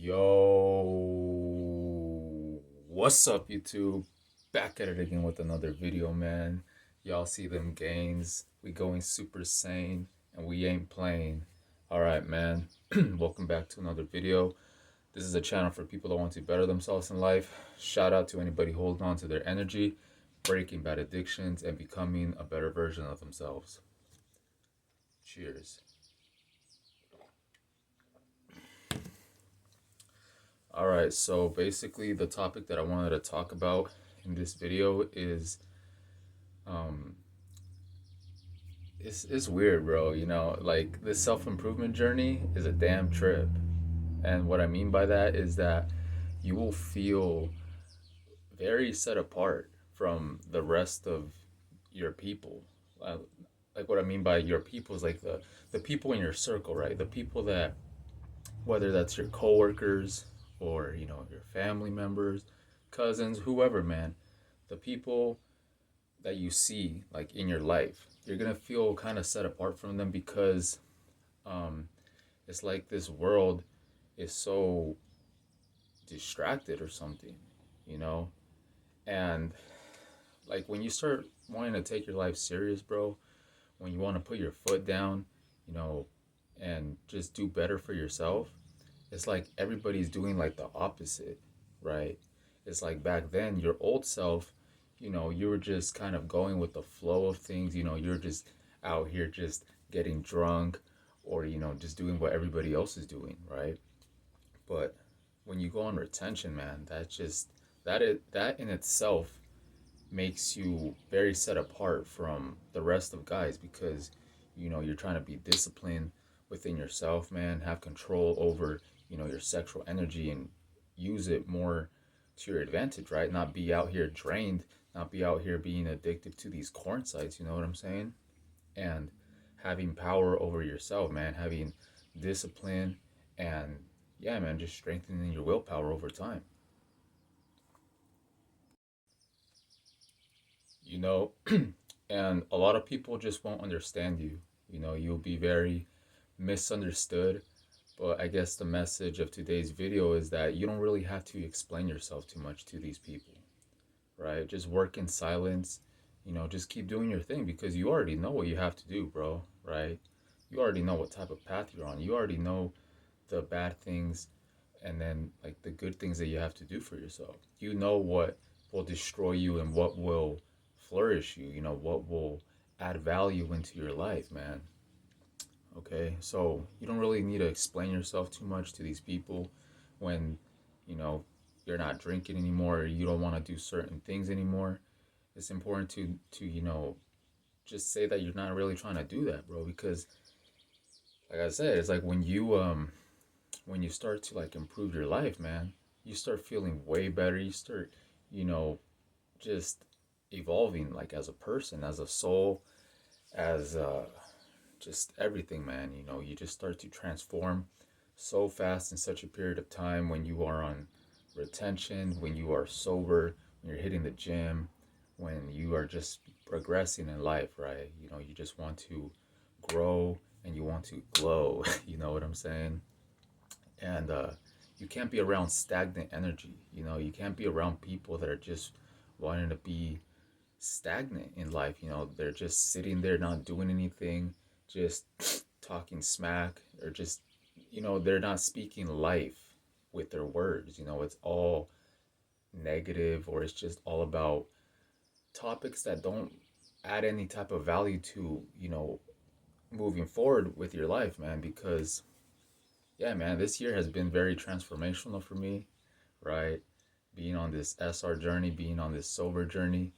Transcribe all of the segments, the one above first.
Yo, what's up, YouTube? Back at it again with another video, man. Y'all see them gains? We going super sane, and we ain't playing. All right, man. Welcome back to another video. This is a channel for people that want to better themselves in life. Shout out to anybody holding on to their energy, breaking bad addictions, and becoming a better version of themselves. Cheers. All right, so basically the topic that I wanted to talk about in this video is um it's weird, bro, like this self-improvement journey is a damn trip. And what I mean by that is that you will feel very set apart from the rest of your people. Uh, like what I mean by your people is like the people in your circle, right? The people that, whether that's your coworkers or your family members, cousins, whoever, man, the people that you see like in your life, you're gonna feel kind of set apart from them because um, it's like this world is so distracted or something, you know. And like when you start wanting to take your life serious, bro, when you want to put your foot down, you know, and just do better for yourself, it's like everybody's doing like the opposite, right? It's like back then, your old self, you were just kind of going with the flow of things. You're just out here just getting drunk or, just doing what everybody else is doing, right? But when you go on retention, man, that in itself makes you very set apart from the rest of guys because you're trying to be disciplined within yourself, man, have control over your sexual energy and use it more to your advantage, right? Not be out here drained, not be out here being addicted to these corn sites, you know what I'm saying? And having power over yourself, man, having discipline, and yeah, man, just strengthening your willpower over time. you know and a lot of people just won't understand you. You'll be very misunderstood. But I guess the message of today's video is that you don't really have to explain yourself too much to these people, right? Just work in silence. Just keep doing your thing because you already know what you have to do, bro, right? You already know what type of path you're on. You already know the bad things and then like the good things that you have to do for yourself. You know what will destroy you and what will flourish you, what will add value into your life, man. Okay, so you don't really need to explain yourself too much to these people when you know you're not drinking anymore or you don't want to do certain things anymore. It's important to just say that you're not really trying to do that, bro, because like I said, it's like when you start to like improve your life, man, you start feeling way better. You start, you know, just evolving like as a person, as a soul, as just everything, man. You just start to transform so fast in such a period of time when you are on retention, when you are sober, when you're hitting the gym, when you are just progressing in life, right? You just want to grow and you want to glow. You know what I'm saying? And you can't be around stagnant energy. You can't be around people that are just wanting to be stagnant in life. They're just sitting there not doing anything, just talking smack, or just they're not speaking life with their words. It's all negative, or it's just all about topics that don't add any type of value to moving forward with your life, man. Because yeah, man, this year has been very transformational for me, right? Being on this SR journey, being on this sober journey,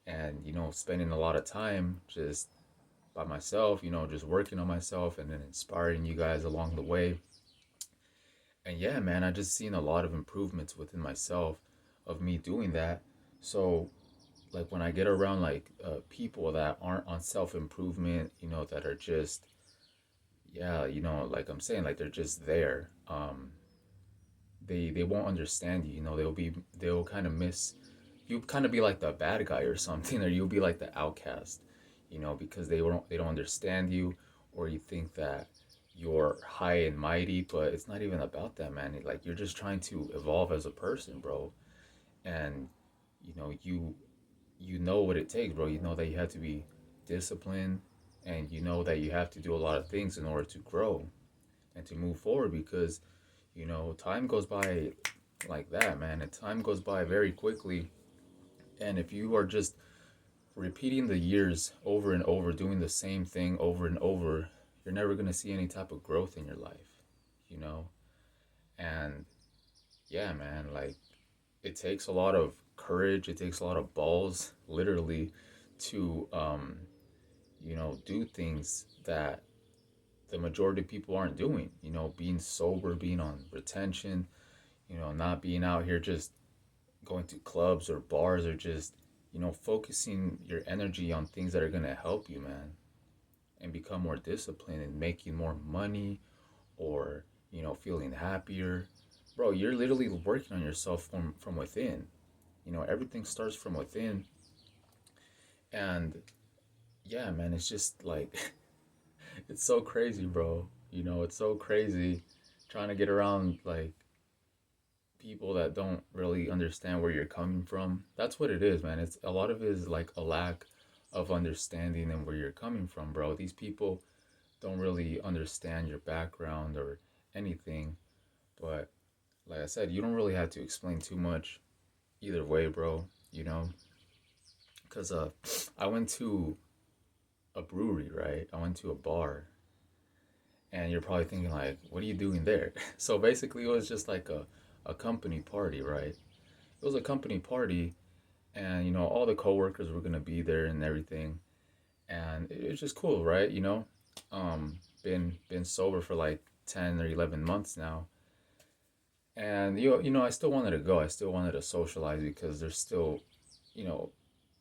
and spending a lot of time just by myself, just working on myself and then inspiring you guys along the way. And yeah, man, I just seen a lot of improvements within myself of me doing that. So like when I get around like people that aren't on self improvement, that are just, yeah, like I'm saying, like they're just there. They won't understand you. They'll kind of miss, you kind of be like the bad guy or something, or you'll be like the outcast, because they don't understand you, or you think that you're high and mighty, but it's not even about that, man. Like you're just trying to evolve as a person, bro. And you know, you know what it takes, bro. You know that you have to be disciplined, and you know that you have to do a lot of things in order to grow and to move forward because time goes by like that, man. And time goes by very quickly. And if you are just repeating the years over and over, doing the same thing over and over, you're never going to see any type of growth in your life, you know? And yeah, man, like it takes a lot of courage, it takes a lot of balls, literally, to, do things that the majority of people aren't doing, being sober, being on retention, not being out here just going to clubs or bars or just, focusing your energy on things that are going to help you, man, and become more disciplined and making more money or, feeling happier. Bro, you're literally working on yourself from within. Everything starts from within. And yeah, man, it's just like, it's so crazy, bro. It's so crazy trying to get around like people that don't really understand where you're coming from. That's what it is, man. It's a lot of it is like a lack of understanding and where you're coming from, bro. These people don't really understand your background or anything. But like I said, you don't really have to explain too much either way, bro. Because I went to a brewery, right? I went to a bar, and you're probably thinking like, what are you doing there? So basically, it was just like a company party, right? It was a company party, and all the coworkers were gonna be there and everything, and it was just cool, right? Been sober for like 10 or 11 months now, and I still wanted to go. I still wanted to socialize because there's still, you know,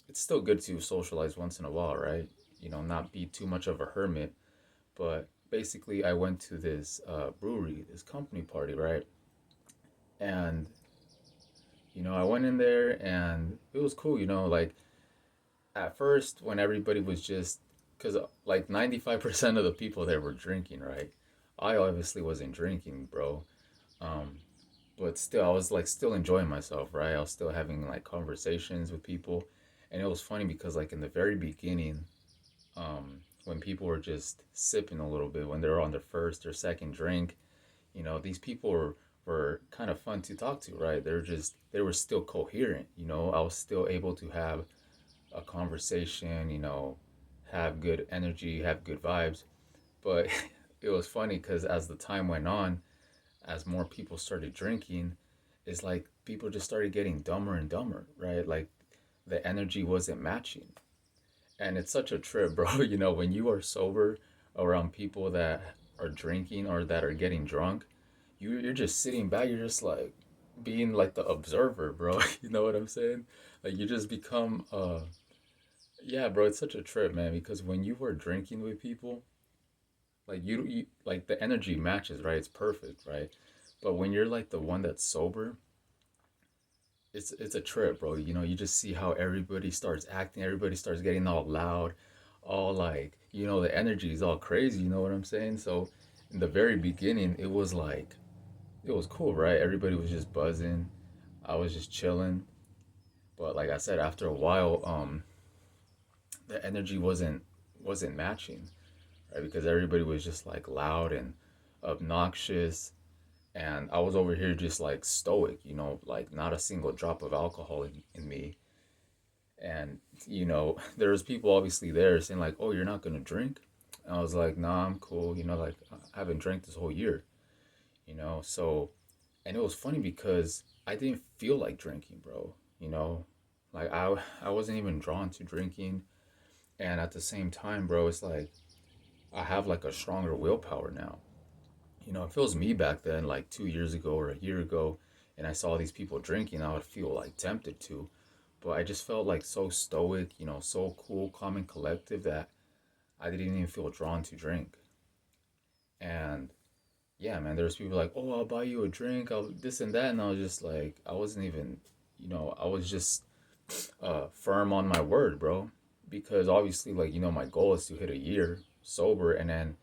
it's still good to socialize once in a while, right? Not be too much of a hermit. But basically, I went to this brewery, this company party, right? And I went in there and it was cool. Like at first when everybody was just because like 95% of the people there were drinking, right? I obviously wasn't drinking, bro. Um, but still, I was like still enjoying myself, right? I was still having like conversations with people, and it was funny because like in the very beginning, when people were just sipping a little bit, when they were on their first or second drink, these people were kind of fun to talk to, right? They were still coherent. I was still able to have a conversation, have good energy, have good vibes. But it was funny because as the time went on, as more people started drinking, it's like people just started getting dumber and dumber, right? Like the energy wasn't matching. And it's such a trip, bro. When you are sober around people that are drinking or that are getting drunk, you're just sitting back, you're just like being like the observer, bro. You know what I'm saying? Like you just become yeah, bro, it's such a trip, man, because when you are drinking with people, like you like the energy matches, right? It's perfect, right? But when you're like the one that's sober, it's a trip, bro. You just see how everybody starts acting, everybody starts getting all loud, all like, the energy is all crazy, you know what I'm saying? So in the very beginning, it was like it was cool, right? Everybody was just buzzing. I was just chilling. But like I said, after a while, the energy wasn't matching, right? Because everybody was just like loud and obnoxious, and I was over here just like stoic, like not a single drop of alcohol in me. And there was people obviously there saying like, "Oh, you're not gonna drink?" And I was like, "Nah, I'm cool." Like I haven't drank this whole year. So, and it was funny because I didn't feel like drinking, bro. Like I wasn't even drawn to drinking, and at the same time, bro, it's like I have like a stronger willpower now. If it was me back then, like 2 years ago or a year ago, and I saw these people drinking, I would feel like tempted to. But I just felt like so stoic, so cool, calm, and collective that I didn't even feel drawn to drink. And yeah, man, there was people like, "Oh, I'll buy you a drink, I'll this and that," and I was just like, I wasn't even, I was just firm on my word, bro, because obviously, like, my goal is to hit a year sober, and then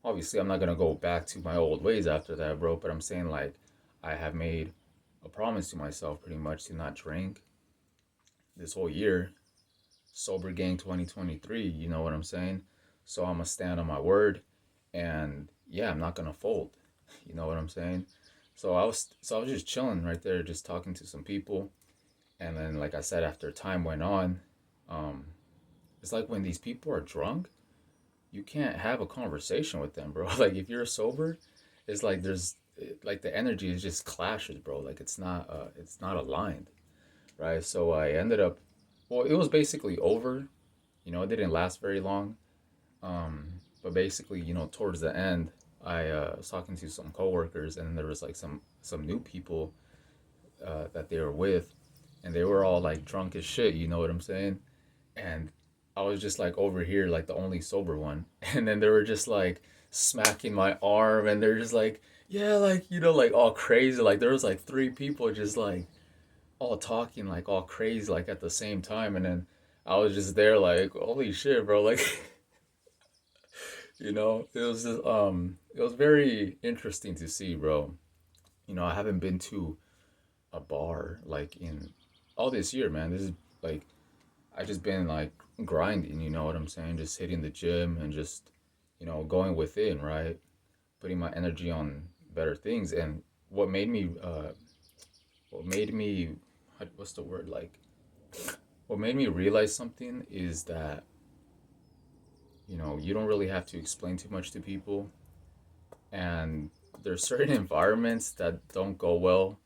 Obviously, I'm not gonna go back to my old ways after that, bro. But I'm saying like I have made a promise to myself pretty much to not drink this whole year. Sober gang 2023, you know what I'm saying? So I'm gonna stand on my word, and yeah, I'm not gonna fold. You know what I'm saying? So I was just chilling right there, just talking to some people, and then like I said, after time went on, um, it's like when these people are drunk, you can't have a conversation with them, bro. Like if you're sober, it's like there's like the energy is just clashes, bro. Like it's not aligned, right? So I ended up, well, it was basically over. You know, it didn't last very long. But basically, you know, towards the end, I was talking to some coworkers, and there was like some new people that they were with, and they were all like drunk as shit. You know what I'm saying? And I was just like over here, like the only sober one, and then they were just like smacking my arm, and they're just like, yeah, like you know, like all crazy. Like there was like three people just like all talking like all crazy like at the same time, and then I was just there like, holy shit, bro, like you know, it was very interesting to see, bro. You know, I haven't been to a bar like in all this year, man. This is like I just been like grinding, you know what I'm saying? Just hitting the gym and just, you know, going within, right? Putting my energy on better things. And what made me what made me what's the word like what made me realize something is that, you know, you don't really have to explain too much to people, and there's certain environments that don't go well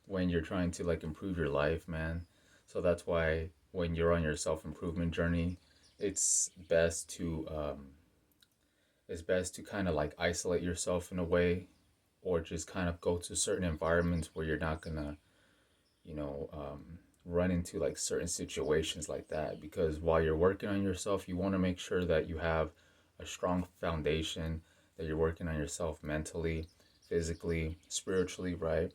when you're trying to like improve your life, man. So that's why when you're on your self-improvement journey, it's best to kind of like isolate yourself in a way, or just kind of go to certain environments where you're not gonna, you know, run into like certain situations like that. Because while you're working on yourself, you want to make sure that you have a strong foundation, that you're working on yourself mentally, physically, spiritually, right?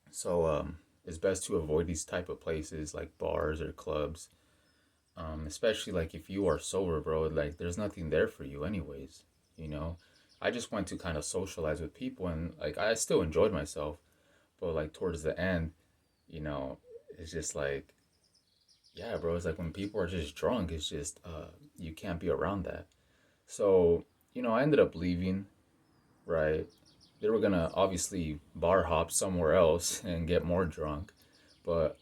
So it's best to avoid these type of places like bars or clubs, especially like if you are sober, bro. Like there's nothing there for you, anyways. You know, I just went to kind of socialize with people, and like I still enjoyed myself, but like towards the end, you know, it's just like, yeah, bro. It's like when people are just drunk, it's just you can't be around that. So you know, I ended up leaving, right? They were gonna obviously bar hop somewhere else and get more drunk, but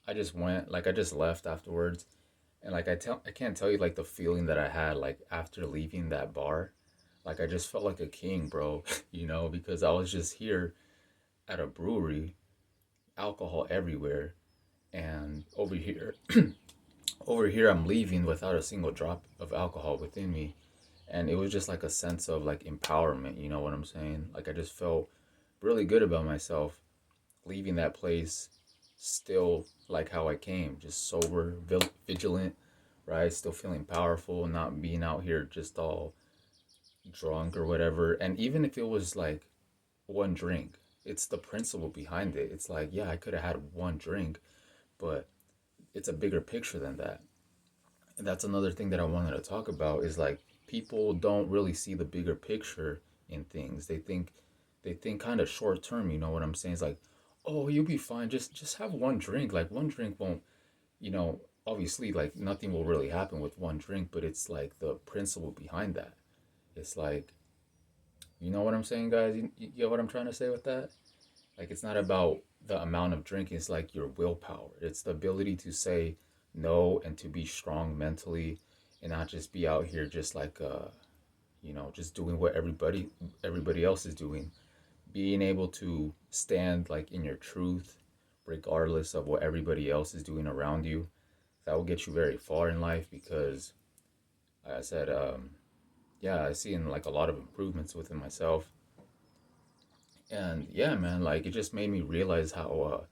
I just went, like I just left afterwards, and like I can't tell you like the feeling that I had like after leaving that bar. Like I just felt like a king, bro. You know, because I was just here at a brewery, alcohol everywhere, and over here I'm leaving without a single drop of alcohol within me, and it was just like a sense of like empowerment. You know what I'm saying? Like I just felt really good about myself leaving that place still like how I came, just sober, vigilant, right? Still feeling powerful, not being out here just all drunk or whatever. And even if it was like one drink, it's the principle behind it. It's like, yeah, I could have had one drink, but it's a bigger picture than that. And that's another thing that I wanted to talk about is like people don't really see the bigger picture in things. They think kind of short term, you know what I'm saying? It's like, "Oh, you'll be fine. Just have one drink. Like one drink won't, you know, obviously like nothing will really happen with one drink, but it's like the principle behind that. It's like, you know what I'm saying, guys? You get what I'm trying to say with that? Like it's not about the amount of drinking, it's like your willpower. It's the ability to say no and to be strong mentally and not just be out here just like you know, just doing what everybody else is doing. Being able to stand like in your truth regardless of what everybody else is doing around you. That will get you very far in life because like I said, yeah, I see in like a lot of improvements within myself. And yeah, man, like it just made me realize how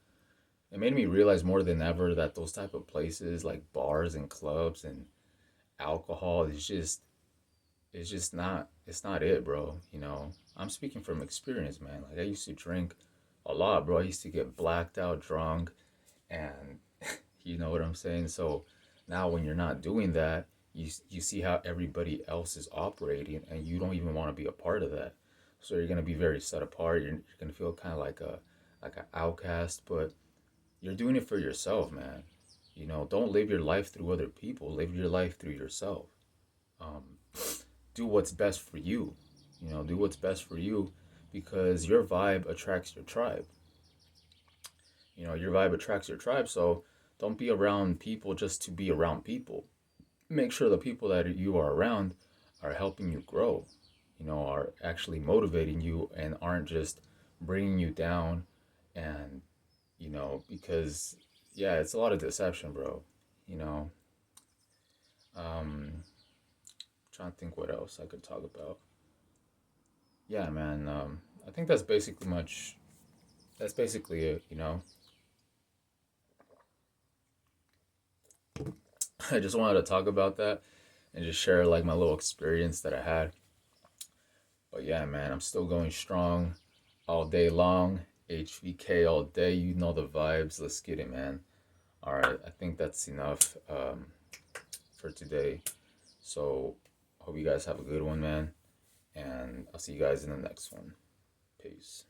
it made me realize more than ever that those type of places like bars and clubs and alcohol is just it's not it, bro. You know, I'm speaking from experience, man. Like I used to drink a lot, bro. I used to get blacked out drunk, and you know what I'm saying. So now when you're not doing that, you see how everybody else is operating, and you don't even want to be a part of that. So you're gonna be very set apart. You're gonna feel kind of like an outcast, but you're doing it for yourself, man. Don't live your life through other people. Live your life through yourself. Um, do what's best for you. Do what's best for you, because your vibe attracts your tribe. Your vibe attracts your tribe. So don't be around people just to be around people. Make sure the people that you are around are helping you grow, are actually motivating you and aren't just bringing you down. And, because, yeah, it's a lot of deception, bro. You know, um, trying to think what else I could talk about. Yeah, man. I think that's basically it. I just wanted to talk about that and just share like my little experience that I had. But yeah, man, I'm still going strong all day long. HVK all day. You know the vibes. Let's get it, man. All right, I think that's enough for today. So, hope you guys have a good one, man. And I'll see you guys in the next one. Peace.